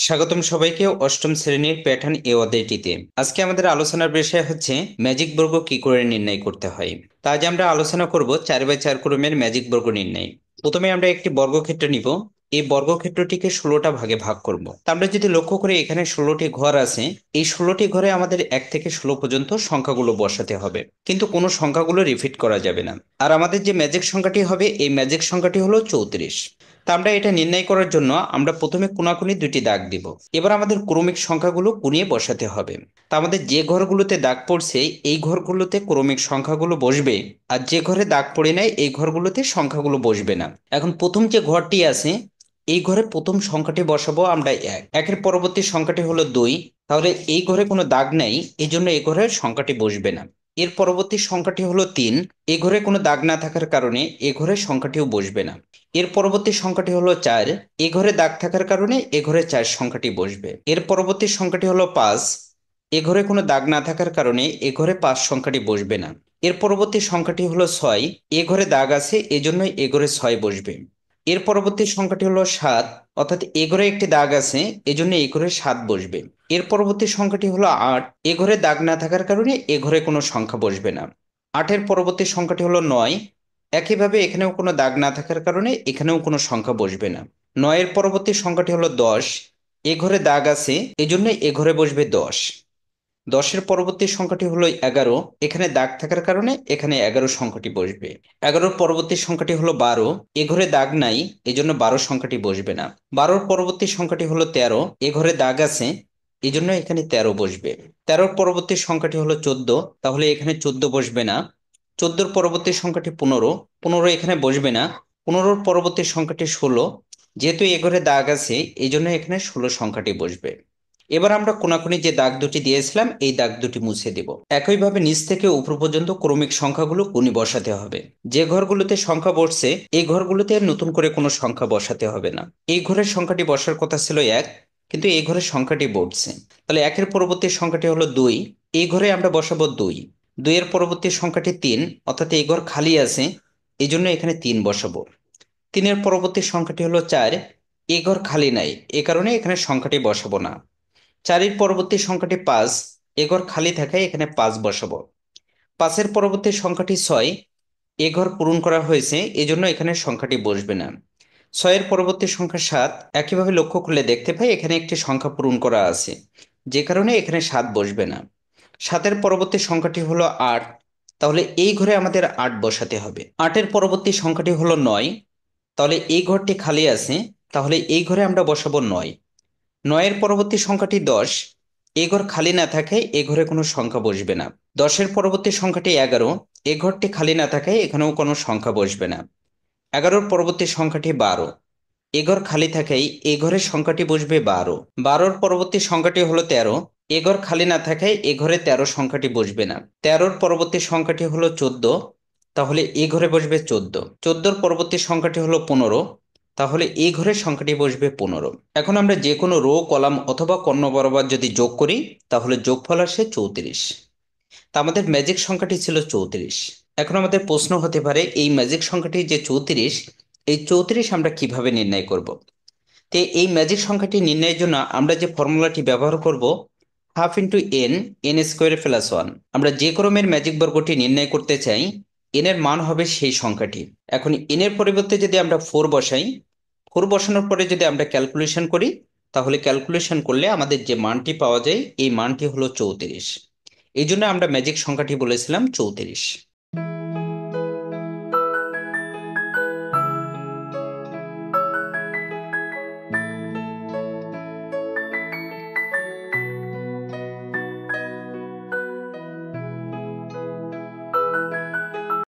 স্বাগতম সবাইকে অষ্টম শ্রেণীর প্যাটার্ন এ অধ্যায়টিতে। আজকে আমাদের আলোচনার বিষয় হচ্ছে ম্যাজিক বর্গ কি করে নির্ণয় করতে হয়। তা আজ আমরা আলোচনা করব 4x4 ক্রমের ম্যাজিক বর্গ নির্ণয়। প্রথমে আমরা একটি বর্গক্ষেত্র নিব। এই বর্গক্ষেত্রটিকে 16টা ভাগে ভাগ করব। তা আমরা যদি লক্ষ্য করি এখানে 16টি ঘর আছে। এই 16টি ঘরে আমাদের 1 থেকে 16 পর্যন্ত সংখ্যাগুলো বসাতে হবে, কিন্তু কোনো সংখ্যাগুলো রিপিট করা যাবে না। আর আমাদের যে ম্যাজিক সংখ্যাটি হবে এই ম্যাজিক সংখ্যাটি হলো 34। তা আমরা এটা নির্ণয় করার জন্য আমরা প্রথমে কোনাকুনি দুইটি দাগ দিব। এবার আমাদের ক্রমিক সংখ্যাগুলো গুনিয়ে বসাতে হবে। তা আমাদের যে ঘরগুলোতে দাগ পড়ছে এই ঘরগুলোতে ক্রমিক সংখ্যাগুলো বসবে, আর যে ঘরে দাগ পড়ে নাই এই ঘরগুলোতে সংখ্যাগুলো বসবে না। এখন প্রথম যে ঘরটি আছে এই ঘরে প্রথম সংখ্যাটি বসাবো আমরা এক, একের পরবর্তী সংখ্যাটি হলো 2। তাহলে এই ঘরে কোনো দাগ নেই, এই জন্য এই ঘরের সংখ্যাটি বসবে না। এর পরবর্তী সংখ্যাটি হলো 3। এই ঘরে কোনো দাগ না থাকার কারণে এ ঘরের সংখ্যাটিও বসবে না। এর পরবর্তী সংখ্যাটি হলো 4। এ ঘরে দাগ থাকার কারণে এ ঘরে 4 সংখ্যাটি বসবে। এর পরবর্তী সংখ্যাটি হলো 5। এ ঘরে কোনো দাগ না থাকার কারণে এ ঘরে 5 সংখ্যাটি বসবে না। এর পরবর্তী সংখ্যাটি হলো 6। এ ঘরে দাগ আছে এজন্য এ ঘরে 6 বসবে। এর পরবর্তী সংখ্যাটি হলো 7, অর্থাৎ এ ঘরে একটি দাগ আছে এজন্য এ ঘরে 7 বসবে। এর পরবর্তী সংখ্যাটি হলো 8। এ ঘরে দাগ না থাকার কারণে এ ঘরে কোনো সংখ্যা বসবে না। 8-এর পরবর্তী সংখ্যাটি হলো 9। একইভাবে এখানেও কোনো দাগ না থাকার কারণে এখানেও কোনো সংখ্যা বসবে না। 9-এর পরবর্তী সংখ্যাটি হলো 10। এ ঘরে দাগ আছে এজন্য এ ঘরে বসবে 10। 10-এর পরবর্তী সংখ্যাটি হলো 11। এখানে দাগ থাকার কারণে এখানে 11 সংখ্যাটি বসবে। 11-এর পরবর্তী সংখ্যাটি হলো 12। এ ঘরে দাগ নাই এজন্য 12 সংখ্যাটি বসবে না। 12-এর পরবর্তী সংখ্যাটি হলো 13। এ ঘরে দাগ আছে এজন্য এখানে 13 বসবে। 13-এর পরবর্তী সংখ্যাটি হলো 14, তাহলে এখানে 14 বসবে না। 14-এর পরবর্তী সংখ্যাটি 15। 15 এখানে বসবে না। 15-এর পরবর্তী সংখ্যাটি 16। যেহেতু এ ঘরে দাগ আছে এই জন্য এখানে 16 সংখ্যাটি বসবে। এবার আমরা কোনাকুনি যে দাগ দুটি দিয়েছিলাম এই দাগ দুটি মুছে দেব। একইভাবে নিচ থেকে উপর পর্যন্ত ক্রমিক সংখ্যাগুলো গুণি বসাতে হবে। যে ঘরগুলোতে সংখ্যা বসছে এই ঘরগুলোতে আর নতুন করে কোনো সংখ্যা বসাতে হবে না। এই ঘরের সংখ্যাটি বসার কথা ছিল 1, কিন্তু এই ঘরের সংখ্যাটি বসছে। তাহলে 1-এর পরবর্তী সংখ্যাটি হলো 2। এই ঘরে আমরা বসাবো 2। 2-এর পরবর্তী সংখ্যাটি 3, অর্থাৎ এই ঘর খালি আছে এই জন্য এখানে 3 বসাবো। 3-এর পরবর্তী সংখ্যাটি হলো 4। এই ঘর খালি নাই এ কারণে এখানে সংখ্যাটি বসাবো না। 4-এর পরবর্তী সংখ্যাটি 5। এ ঘর খালি থাকায় এখানে 5 বসাবো। 5-এর পরবর্তী সংখ্যাটি 6। এ ঘর পূরণ করা হয়েছে এজন্য এখানে সংখ্যাটি বসবে না। 6-এর পরবর্তী সংখ্যা 7। একইভাবে লক্ষ্য করলে দেখতে পাই এখানে একটি সংখ্যা পূরণ করা আছে, যে কারণে এখানে 7 বসবে না। 7-এর পরবর্তী সংখ্যাটি হলো 8, তাহলে এই ঘরে আমাদের 8 বসাতে হবে। 8-এর পরবর্তী সংখ্যাটি হলো 9, তাহলে এই ঘরটি খালি আছে, তাহলে এই ঘরে আমরা বসাবো 9। 9-এর পরবর্তী সংখ্যাটি 10। এ ঘর খালি না থাকায় এ ঘরে কোনো সংখ্যা বসবে না। 10-এর পরবর্তী সংখ্যাটি 11। এ ঘরটি খালি না থাকায় এখানেও কোনো সংখ্যা বসবে না। 11-এর পরবর্তী সংখ্যাটি 12। এ ঘর খালি থাকায় এ ঘরের সংখ্যাটি বসবে 12। 12-এর পরবর্তী সংখ্যাটি হলো 13। এ ঘর খালি না থাকায় এ ঘরে 13 সংখ্যাটি বসবে না। 13-এর পরবর্তী সংখ্যাটি হলো 14, তাহলে এ ঘরে বসবে 14। 14-এর পরবর্তী সংখ্যাটি হলো 15, তাহলে এই ঘরের সংখ্যাটি বসবে 15। এখন আমরা যে কোনো রো কলাম অথবা কর্ণ বরাবর যদি যোগ করি তাহলে যোগফল আসে 34। তা আমাদের ম্যাজিক সংখ্যাটি ছিল 34। এখন আমাদের প্রশ্ন হতে পারে এই ম্যাজিক সংখ্যাটি যে 34, এই 34 আমরা কিভাবে নির্ণয় করব। তো এই ম্যাজিক সংখ্যাটি নির্ণয়ের জন্য আমরা যে ফর্মুলাটি ব্যবহার করব, half into N, N square plus 1। আমরা যে ক্রমের ম্যাজিক বর্গটি নির্ণয় করতে চাই এন এর মান হবে সেই সংখ্যাটি। এখন এন এর পরিবর্তে যদি আমরা 4 বসাই, 4 বসানোর পরে যদি আমরা ক্যালকুলেশন করি তাহলে ক্যালকুলেশন করলে আমাদের যে মানটি পাওয়া যায় এই মানটি হলো 34। এই জন্য আমরা ম্যাজিক সংখ্যাটি বলেছিলাম 34।